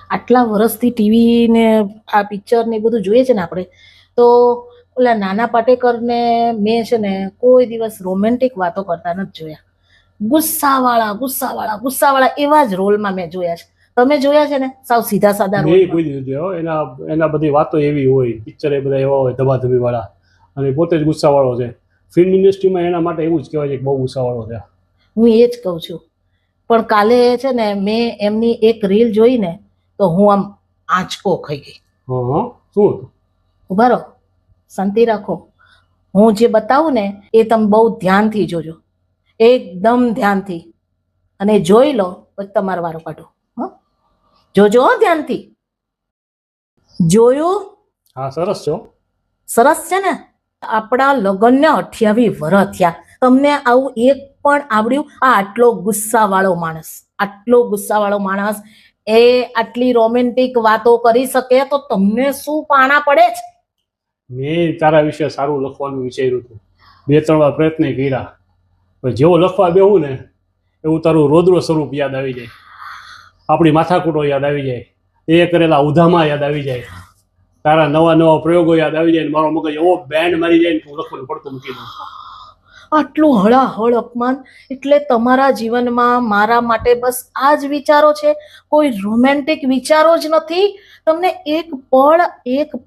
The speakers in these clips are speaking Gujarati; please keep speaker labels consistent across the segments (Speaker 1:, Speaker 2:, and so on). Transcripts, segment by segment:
Speaker 1: આટલા વર્ષથી ટીવી ને આ પિક્ચર ને બધું જોઈએ છે ને આપણે, તો ઓલા નાના પાટેકરને મેં છે ને કોઈ દિવસ રોમેન્ટિક વાતો કરતા નથી જોયા. ગુસ્સાવાળા ગુસ્સાવાળા ગુસ્સાવાળા એવા જ રોલમાં મેં જોયા છે. તમે જોયા છે ને સાવ સીધા સાદા રોલ?
Speaker 2: કોઈ દિવસ જોયો. એના બધી વાતો એવી હોય, પિક્ચર એ બધા એવા હોય ધબાધબી વાળા, અને પોતે જ ગુસ્સાવાળો છે. ફિલ્મ ઇન્ડસ્ટ્રીમાં એના માટે એવું જ કહેવાય છે કે બહુ ગુસ્સાવાળો છે.
Speaker 1: હું એ જ કહું છું. પણ કાલે છે ને મેં એમની એક રીલ જોઈ ને તો હું આમ આંચકો ખાઈ ગઈ.
Speaker 2: હા, શું હતું?
Speaker 1: ઉભા રહો, શાંતિ રાખો. હું જે બતાવું ને એ તમે બહુ ધ્યાનથી જોજો, એકદમ ધ્યાનથી, અને જોઈ લો પછી તમારો વારો કાઢો. હા, જોજો ધ્યાનથી. જોયું?
Speaker 2: હા, સરસ છો.
Speaker 1: સરસ છે ને. આપણા લગ્નને 28 વર્ષ થયા, તમને આવું એક પણ આવડ્યું? આટલો ગુસ્સાવાળો માણસ, આટલો ગુસ્સાવાળો માણસ એ આટલી રોમેન્ટિક વાતો કરી શકે તો તમને શું પાણા પડે છે?
Speaker 2: મેં તારા વિશે સારું લખવાનું વિચાર્યું હતું, 2-3 વાર પ્રયત્ન કર્યા, પણ જેવો લખવા બેહું ને એવું તારું રૌદ્ર સ્વરૂપ યાદ આવી જાય, આપણી માથાકૂટો યાદ આવી જાય, એ કરેલા ઉધામા યાદ આવી જાય, તારા નવા નવા પ્રયોગો યાદ આવી જાય, મારો મગજ એવો બેન્ડ મારી જાય ને હું લખવાનું પડતું મૂકી દઉં.
Speaker 1: આટલું હળાહળ અપમાન! એટલે તમારા જીવનમાં મારા માટે બસ આ જ વિચારો છે, કોઈ રોમેન્ટિક વિચારો જ નથી? તમને એક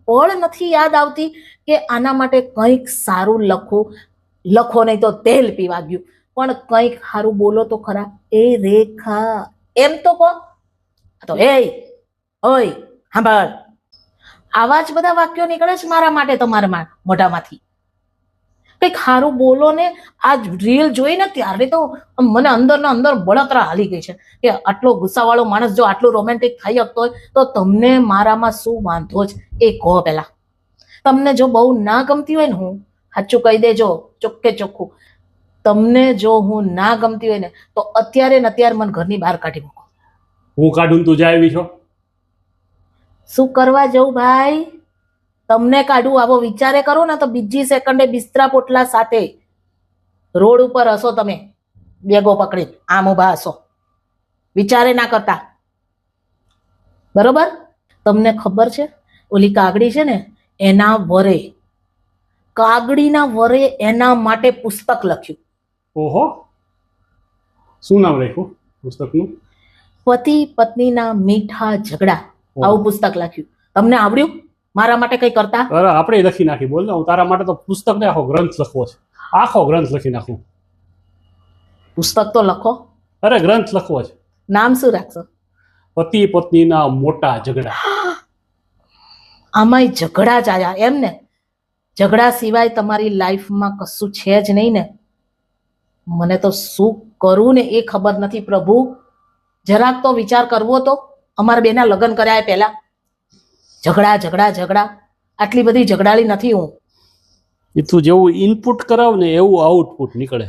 Speaker 1: પળ નથી યાદ આવતી કે આના માટે કંઈક સારું લખો નહીં તો તેલ પીવા ગયું, પણ કંઈક સારું બોલો તો ખરા. એ રેખા, એમ તો કહો. તો એ ઓય સાંભળ, આવા જ બધા વાક્યો નીકળે છે મારા માટે તમારા મોઢામાંથી. કંઈક સારું બોલો ને. આ રીલ જોઈને ત્યારે તો મને અંદરના અંદર બળતરા હાલી ગઈ છે કે આટલો ગુસ્સાવાળો માણસ જો આટલું રોમેન્ટિક થઈ શકતો હોય તો તમને મારામાં શું વાંધો છે એ કહો પહેલા. તમને જો બહુ ના ગમતી હોય ને, હું સાચું કહી દેજો, ચોખ્ખે ચોખ્ખું, તમને જો હું ના ગમતી હોય ને તો અત્યારે ને અત્યારે મને ઘરની બહાર કાઢી મૂકો.
Speaker 2: હું કાઢું તું જાય આવી છો?
Speaker 1: શું કરવા જવું ભાઈ? તમને કાઢું આવો વિચારે કરો ને તો બીજી સેકન્ડે બિસ્તરા પોટલા સાથે રોડ ઉપર હશો તમે, બેગો પકડી આમ ઉભા હશો, વિચારે ના કરતા. બરોબર? તમને ખબર છે ઓલી કાગડી છે ને એના વરે, કાગડીના વરે એના માટે પુસ્તક લખ્યું.
Speaker 2: ઓહો, શું નામ રાખ્યું પુસ્તકનું?
Speaker 1: પતિ પત્નીના મીઠા ઝઘડા, આવું પુસ્તક લખ્યું. તમને આવડ્યું મારા માટે કઈ કરતા?
Speaker 2: અરે આપણે લખી નાખી. બોલ ને, હું તારા માટે તો પુસ્તક ને આખો ગ્રંથ લખવો છે, આખો ગ્રંથ લખી નાખું.
Speaker 1: પુસ્તક તો લખો.
Speaker 2: અરે ગ્રંથ લખવો છે.
Speaker 1: નામ શું રાખશો?
Speaker 2: પતિ પત્નીના મોટા ઝઘડા.
Speaker 1: આમાંય ઝઘડા જ આયા એમ ને? ઝઘડા સિવાય તમારી લાઈફમાં કશું છે જ નહીં ને? મને તો શું કરું ને એ ખબર નથી પ્રભુ. જરાક તો વિચાર કરવો તો. અમારા બેના લગ્ન કર્યા પહેલા ઝઘડા ઝઘડા ઝઘડા. આટલી બધી ઝઘડાળી નથી હું.
Speaker 2: એ તું જેવું ઇનપુટ કરાવ ને એવું આઉટપુટ નીકળે.